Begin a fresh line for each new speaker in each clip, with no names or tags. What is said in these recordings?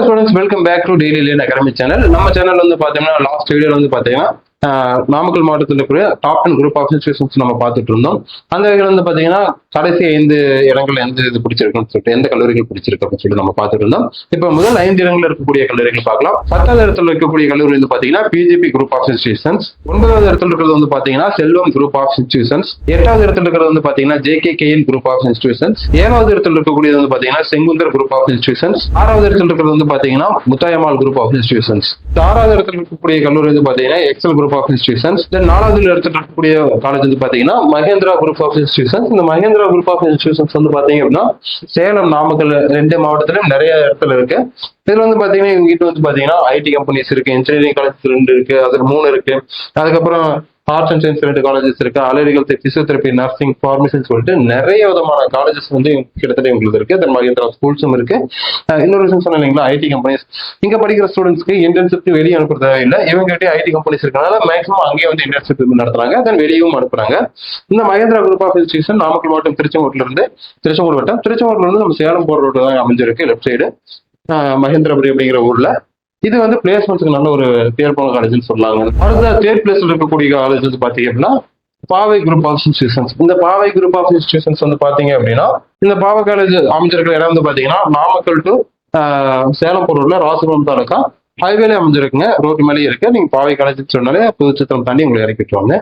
Students welcome back to daily learn academy channel. நம்ம channel வந்து பார்த்தீங்கன்னா லாஸ்ட் வீடியோல வந்து பார்த்தீங்கன்னா நாமக்கல் மாவட்டத்தில் இருக்கிற டாப் 10 குரூப் ஆஃப் இன்ஸ்டியூஷன்ஸ் நம்ம பார்த்துட்டு இருந்தோம். அந்த வகையில் வந்து பார்த்தீங்கன்னா கடைசி 5 இடங்கள் எந்த இது பிடிச்சிருக்குன்னு சொல்லிட்டு எந்த கல்லூரிகள் பிடிச்சிருக்கு அப்படின்னு சொல்லிட்டு நம்ம பார்த்துட்டு இருந்தோம். இப்போ முதல் 5 இடங்கள் இருக்கக்கூடிய கல்லூரிகள் பார்க்கலாம். 10வது இடத்துல இருக்கக்கூடிய கல்லூரி வந்து பார்த்தீங்கன்னா பிஜிபி குரூப் ஆஃப் இன்ஸ்டியூஷன்ஸ். 9வது இடத்துல இருக்கிறது வந்து பார்த்தீங்கன்னா செல்வம் குரூப் ஆஃப் இன்ஸ்டியூஷன்ஸ். 8வது இடத்துல இருக்கிறது வந்து பார்த்தீங்கன்னா ஜேகேகேஎன் குரூப் ஆஃப் இன்ஸ்டியூஷன்ஸ். 7வது இடத்துல இருக்கக்கூடியது வந்து பார்த்தீங்கன்னா செங்குந்தர் குரூப் ஆஃப் இன்ஸ்டியூஷன்ஸ். 6வது இடத்துல இருக்கிறது வந்து பார்த்தீங்கன்னா முத்தாயம்மாள் குரூப் ஆஃப் இன்ஸ்டியூஷன்ஸ். 6வது இடத்துல இருக்கக்கூடிய கல்லூரி வந்து பார்த்தீங்கன்னா எக்ஸல் குரூப் ஆஃப் இன்ஸ்டியூஷன்ஸ். தென் 4வது இடத்துல இருக்கக்கூடிய காலேஜ் வந்து பார்த்தீங்கன்னா மகேந்திரா குரூப் ஆஃப் இன்ஸ்டியூஷன்ஸ். இந்த மகேந்திரா குரூப் ஆஃப் இன்ஸ்டியூஷன்ஸ் வந்து பார்த்தீங்க அப்படின்னா சேலம், நாமக்கல் 2 மாவட்டத்திலும் நிறைய இடத்துல இருக்கு. இதுல வந்து பாத்தீங்கன்னா இவங்க கிட்ட வந்து பாத்தீங்கன்னா ஐடி கம்பெனிஸ் இருக்கு, இன்ஜினியரிங் காலேஜ் 2 இருக்கு, அதுல 3 இருக்கு. அதுக்கப்புறம் ஆர்ட்ஸ் அண்ட் சயின்ஸ் 2 காலேஜஸ் இருக்கு, அலைரிகல், பிசியோதெரபி, நர்சிங், ஃபார்மசின்னு சொல்லிட்டு நிறைய விதமான காலேஜஸ் வந்து கிட்டத்தட்ட உங்களுக்கு இருக்கு. தென் மகேந்திரா ஸ்கூல்ஸும் இருக்கு. இன்னொரு விஷயம் சொன்னேன் இல்லைங்களா, ஐடி கம்பெனிஸ். இங்க படிக்கிற ஸ்டூடெண்ட்ஸ்க்கு இன்டர்ன்ஷிப் வெளியே அனுப்புறதா இல்லை, இவங்க கிட்டே ஐடி கம்பெனிஸ் இருக்கனால மேக்ஸிமம் அங்கேயே வந்து இன்டர்ன்ஷிப் நடத்துறாங்க. தென் வெளியும் அனுப்புறாங்க. இந்த Mahendra group of institution Namakkal மாவட்டம் திருச்செங்கோட்ல இருந்து நம்ம சேலம் போற ரோடு தான் அமைஞ்சிருக்கு, லெஃப்ட் சைடு மகேந்திரபுரி அப்படிங்கிற ஊர்ல. இது வந்து பிளேஸ்மெண்ட்ஸ்க்கு நல்ல ஒரு பேர் போன காலேஜ்னு சொல்லாங்க. அடுத்த தேர்ட் பிளேஸ்ல இருக்கக்கூடிய காலேஜ் வந்து பாத்தீங்க அப்படின்னா பாவை குரூப் ஆஃப் இன்ஸ்டியூஷன்ஸ். இந்த பாவை குரூப் ஆஃப் இன்ஸ்டியூஷன்ஸ் வந்து பாத்தீங்க அப்படின்னா இந்த பாவை காலேஜ் அமைஞ்சிருக்கிற இடம் வந்து பாத்தீங்கன்னா நாமக்கல் டு சேலம் போரூர்ல ராசிபுரம் தாலுக்கா ஹைவேல அமைஞ்சிருக்குங்க, ரோட்டு மேலேயே இருக்கு. நீங்க பாவை காலேஜ் சொன்னாலே புதுச்சத்திரம் தாண்டி உங்களை இறக்கிட்டுவாங்க.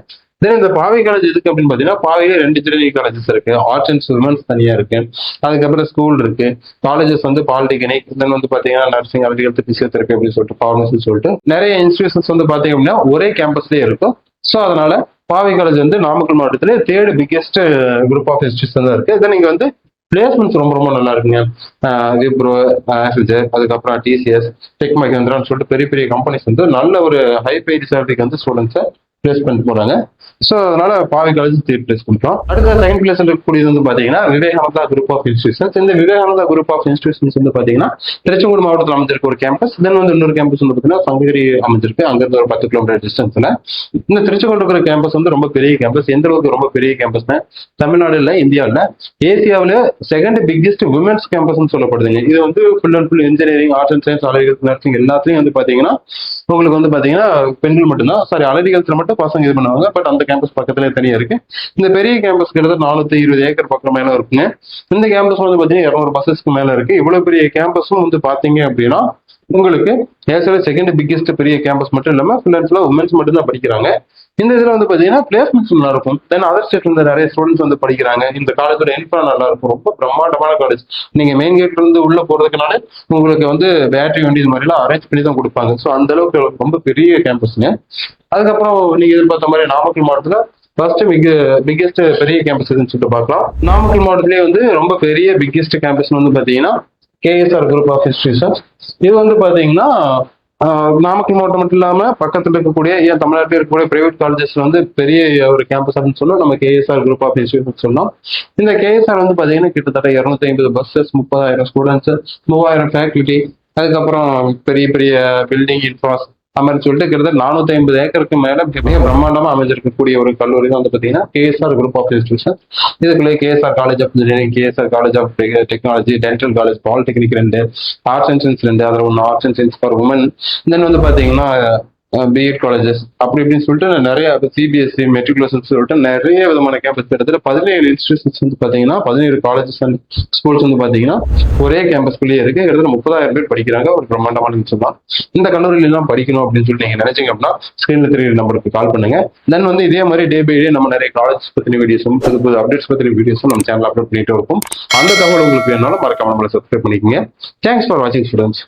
தென் இந்த பாவை காலேஜ் எதுக்கு அப்படின்னு பாத்தீங்கன்னா பாவையில 2 இன்ஜினியரிங் காலேஜஸ் இருக்கு, ஆர்ட்ஸ் அண்ட் உமன்ஸ் தனியா இருக்கு, அதுக்கப்புறம் ஸ்கூல் இருக்கு, காலேஜஸ் வந்து பாலிடெக்னிக், தென் வந்து பாத்தீங்கன்னா நர்சிங், அலைரிகல், பிசியோதெரபி அப்படின்னு சொல்லிட்டு ஃபார்மசி சொல்லிட்டு நிறைய இன்ஸ்டியூஷன்ஸ் வந்து பாத்தீங்க அப்படின்னா ஒரே கேம்பஸ்லயே இருக்கும். ஸோ அதனால பாவை காலேஜ் வந்து நாமக்கல் மாவட்டத்திலே 3rd biggest group of institution தான் இருக்கு. தென் இங்க வந்து பிளேஸ்மெண்ட்ஸ் ரொம்ப ரொம்ப நல்லா இருக்குங்க. விப்ரோ, ஆஃபிஜர், அதுக்கப்புறம் டிசிஎஸ், டெக் மஹேந்திரான்னு சொல்லிட்டு பெரிய பெரிய கம்பெனிஸ் வந்து நல்ல ஒரு ஹை பெய்டு சேலரிக்கு வந்து ஸ்டூடெண்ட்ஸை பிளேஸ் பண்ணிட்டு போறாங்க. ஸோ அதனால பாவை காலேஜ் 3rd பிளேஸ் கொடுத்தோம். அடுத்த செகண்ட் பிளேஸ் இருக்கக்கூடியது வந்து பாத்தீங்கன்னா விவேகானந்தா குரூப் ஆஃப் இன்ஸ்டியூஷன்ஸ். இந்த விவேகானந்தா குரூப் ஆஃப் இன்ஸ்டியூஷன்ஸ் வந்து பாத்தீங்கன்னா திருச்செங்கோடு மாவட்டத்தில் அமைஞ்சிருக்க ஒரு கேம்பஸ். தென் வந்து இன்னொரு கேம்பஸ் வந்து பாத்தீங்கன்னா சங்ககிரி அமைஞ்சிருக்கு, அங்கிருந்து ஒரு 10 கிலோமீட்டர் டிஸ்டன்ஸ்ல. இந்த திருச்செங்கோடு இருக்கிற கேம்பஸ் வந்து ரொம்ப பெரிய கேம்பஸ். எந்த அளவுக்கு ரொம்ப பெரிய கேம்பஸ்னா தமிழ்நாடு இல்ல, இந்தியாவில் ஏசியாவில 2nd பிக்கெஸ்ட் உமன்ஸ் கேம்பஸ்ன்னு சொல்லப்படுதுங்க. இது வந்து full and full engineering, arts and science, அலைரிகல், நர்சிங் எல்லாத்துலயும் வந்து பாத்தீங்கன்னா உங்களுக்கு வந்து பாத்தீங்கன்னா பெண்கள் மட்டும்தான். சாரி, அலைரிகல்ஸ்ல மட்டும் பசங்க இது பண்ணுவாங்க. பட் அந்த கேம்பஸ் பக்கத்துல தனியா இருக்கு. இந்த பெரிய கேம்பஸ் கிட்டத்தட்ட 420 ஏக்கர் பக்கம் மேல இருக்குங்க. இந்த கேம்பஸ் வந்து பாத்தீங்கன்னா 200 பஸ்ஸஸ்க்கு மேல இருக்கு. இவ்வளவு பெரிய கேம்பஸும் வந்து பாத்தீங்க அப்படின்னா உங்களுக்கு ஏசியாவில 2nd பிக்கெஸ்ட் பெரிய கேம்பஸ் மட்டும் இல்லாம ஃபுல் அண்ட் ஃபுல்லா உமன்ஸ் மட்டும் தான் படிக்கிறாங்க. இந்த இதுல வந்து பாத்தீங்கன்னா பிளேஸ்மெண்ட்ஸ் நல்லா இருக்கும். தென் அதர் ஸ்டேட்ல இருந்து நிறைய ஸ்டூடெண்ட்ஸ் வந்து படிக்கிறாங்க. இந்த காலேஜோட இன்ஃப்ரா நல்லா இருக்கும், ரொம்ப பிரம்மாண்டமான காலேஜ். நீங்க மெயின் கேட்ல இருந்து உள்ள போறதுக்குனால உங்களுக்கு வந்து பேட்டரி வண்டி இது மாதிரி எல்லாம் அரேஞ்ச் பண்ணி தான் கொடுப்பாங்க. ஸோ அந்த அளவுக்கு ரொம்ப பெரிய கேம்பஸ்ங்க. அதுக்கப்புறம் நீங்க எதிர்பார்த்த மாதிரி நாமக்கல் மாவட்டத்துல ஃபர்ஸ்ட் பிக்கெஸ்ட் பெரிய கேம்பஸ் எதுன்னு சொல்லிட்டு பார்க்கலாம். நாமக்கல் மாவட்டத்திலேயே வந்து ரொம்ப பெரிய பிக்கெஸ்ட் கேம்பஸ் வந்து பாத்தீங்கன்னா கேஎஸ்ஆர் குரூப் ஆஃப் இன்ஸ்டியூஷன்ஸ். இது வந்து பாத்தீங்கன்னா நாமக்கல் மாவட்டம் மட்டும் இல்லாம பக்கத்துல இருக்கக்கூடிய தமிழ்நாட்டில் இருக்கக்கூடிய பிரைவேட் காலேஜஸ் வந்து பெரிய ஒரு கேம்பஸ் அப்படின்னு சொன்னா நம்ம கேஎஸ்ஆர் குரூப் ஆஃப் இன்ஸ்டியூஷன் சொன்னோம். இந்த கேஎஸ்ஆர் வந்து பாத்தீங்கன்னா கிட்டத்தட்ட 250 பஸ்ஸஸ், 30,000 ஸ்டூடெண்ட்ஸ், 3000 ஃபேக்கல்டி, அதுக்கப்புறம் பெரிய பெரிய பில்டிங் இன்ஃப்ராஸ் மாதிரி சொல்லிட்டு கிட்டத்தட்ட 450 ஏக்கருக்கு மேல மிக பிரம்மாண்டமா அமைஞ்சிருக்கக்கூடிய ஒரு கல்லூரி தான் வந்து பாத்தீங்கன்னா கேஎஸ்ஆர் குரூப் ஆஃப் இன்ஸ்டியூஷன். இதுக்குள்ளே KSR college of engineering, KSR college of technology, dental college, polytechnic 2, arts and science 2, அதில் 1 arts and science for women. Then வந்து பாத்தீங்கன்னா பிஎட் காலேஜஸ் அப்படி இப்படின்னு சொல்லிட்டு நிறைய சிபிஎஸ்சி மெட்ரிகுலேஷன் சொல்லிட்டு நிறைய விதமான கேம்பஸ். கிட்டத்தட்ட 17 இன்ஸ்டியூஷன்ஸ் வந்து பாத்தீங்கன்னா 17 காலேஜஸ் அண்ட் ஸ்கூல்ஸ் வந்து பாத்தீங்கன்னா ஒரே கேம்பஸ்குள்ளேயே இருக்கு. கிட்டத்தட்ட 30,000 பேர் படிக்கிறாங்க. ஒரு பிரம்மாண்டமான விஷயம் தான். இந்த கல்லூரியில எல்லாம் படிக்கணும் அப்படின்னு சொல்லிட்டு நீங்க நினைச்சீங்க அப்படின்னா ஸ்கிரீன்ல தெரிய நம்பருக்கு கால் பண்ணுங்க. தென் வந்து இதே மாதிரி டே பை டே நம்ம நிறைய காலேஜ் பத்தின வீடியோஸும் புது புது அப்டேட்ஸ் பத்தின வீடியோஸும் நம்ம சேனல் அப்லோட் பண்ணிட்டு இருக்கும். அந்த தகவல் உங்களுக்கு வேணாலும் மறக்காம நம்மளை சப்ஸ்கிரைப் பண்ணிக்கோங்க. தேங்க்ஸ் ஃபார் வாட்சிங் ஸ்டூடெண்ட்ஸ்.